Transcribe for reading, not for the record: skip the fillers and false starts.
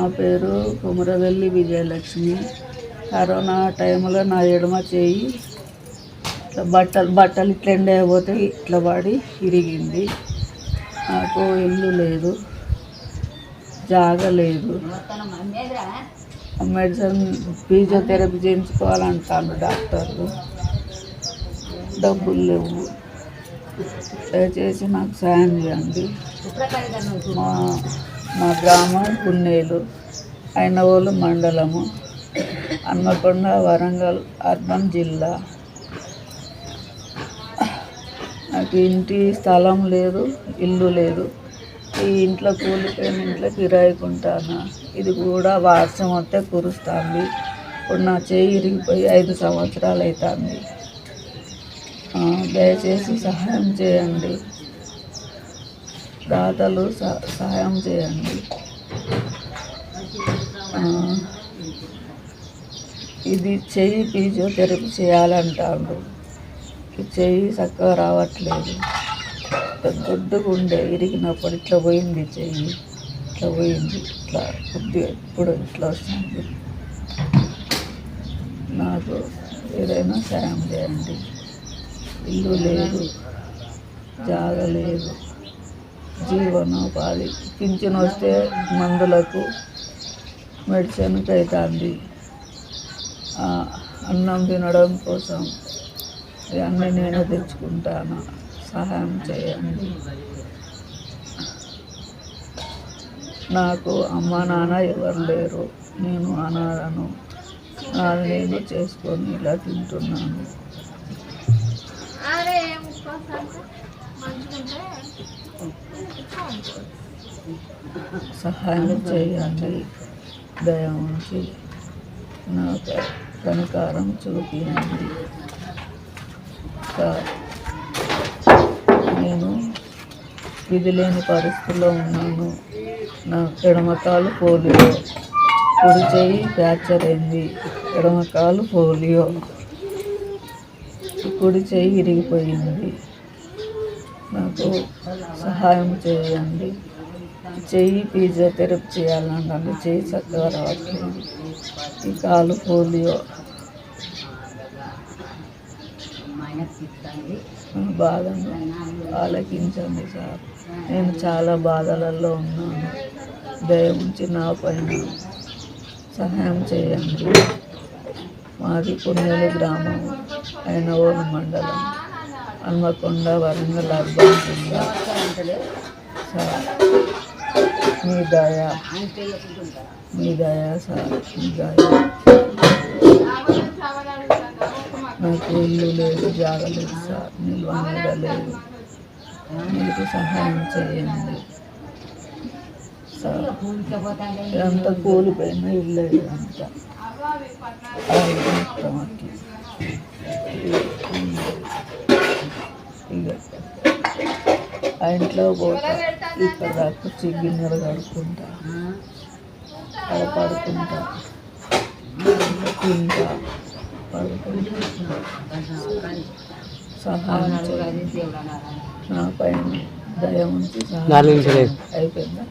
నా పేరు కుమరవెల్లి విజయలక్ష్మి. కరోనా టైంలో నా ఎడమ చేయి ఇట్లా బట్టలు ఇట్లా ఎండకపోతే ఇట్లా పడి ఇరిగింది. నాకు ఇల్లు లేదు, జాగ లేదు. మెడిసిన్ ఫిజియోథెరపీ చేయించుకోవాలంటాను డాక్టర్లు. డబ్బులు లేవు. దయచేసి నాకు సాయం చేయండి. మా గ్రామం పున్నేలు, ఐనవోలు మండలము, హన్మకొండ, వరంగల్ అర్బన్ జిల్లా. నాకు ఇంటి స్థలం లేదు, ఇల్లు లేదు. ఈ ఇంట్లో కూలిపోయిన ఇంట్లో కిరాయికుంటాను. ఇది కూడా వర్షం వస్తే కురుస్తుంది. ఇప్పుడు నా చేయి ఇరిగిపోయి 5 సంవత్సరాలు అవుతుంది. దయచేసి సహాయం చేయండి. దాతలు సహాయం చేయండి. ఇది చెయ్యి ఫిజియోథెరపీ చేయాలంటాడు. చెయ్యి చక్కగా రావట్లేదు. దొడ్డుగా ఉండే ఇరిగినప్పుడు ఇట్లా పోయింది, చెయ్యి ఇట్లా పోయింది. ఇట్లా కొద్దిగా ఇప్పుడు ఇట్లా వస్తుంది. నాకు ఏదైనా సాయం చేయండి. ఇల్లు లేదు, జాగ లేదు, జీవనోపాధి పింఛన్ వస్తే మందులకు మెడిసిన్కి అవుతుంది. అన్నం తినడం కోసం ఇవన్నీ నేను తెచ్చుకుంటాను. సహాయం చేయండి. నాకు అమ్మ నాన్న ఎవరు లేరు. నేను అనాథను. నాది నేను చేసుకొని ఇలా తింటున్నాను. సహాయం చేయండి. దయ ఉంచి నాకు కనికారం చూపించండి. నేను విధి లేని పరిస్థితుల్లో ఉన్నాను. నా ఎడమకాలు పోలియో, కుడి చెయ్యి ఫ్రాక్చర్ అయింది. ఎడమకాలు పోలియో, కుడి చెయ్యి విరిగిపోయింది. నాకు సహాయం చేయండి. చెయ్యి ఫిజియోథెరపీ చేయాలంటే చెయ్యి చక్కగా రావట్లేదు. ఈ కాలు పోలియో. బాధను ఆలకించండి సార్. నేను చాలా బాధలలో ఉన్నాను. దయ ఉంచి నా పైన సహాయం చేయండి. మాది పున్నేలు గ్రామం, ఐనవోలు మండలం, హన్మకొండ, వరంగల్ అర్బన్ జిల్లా. సార్ మీ దయ సార్, మీ దయ. నాకు ఇల్లు లేదు, జాగ లేదు సార్, నిల్వ నీడ లేదు. మీకు సహాయం చేయండి సార్. ఇదంతా కూలిపోయిన ఇల్లు, ఇదంతా మొత్తం అట్లా. ఆ ఇంట్లో పోతా, ఇక్కడ దాకా గిన్నెలు కడుక్కుంటా, అక్కడ పడుకుంటా, తింటా, పడుకుంటా. సహాయం చేయండి. నా పైన దయ ఉంచి సహాయం అయిపోయిందా?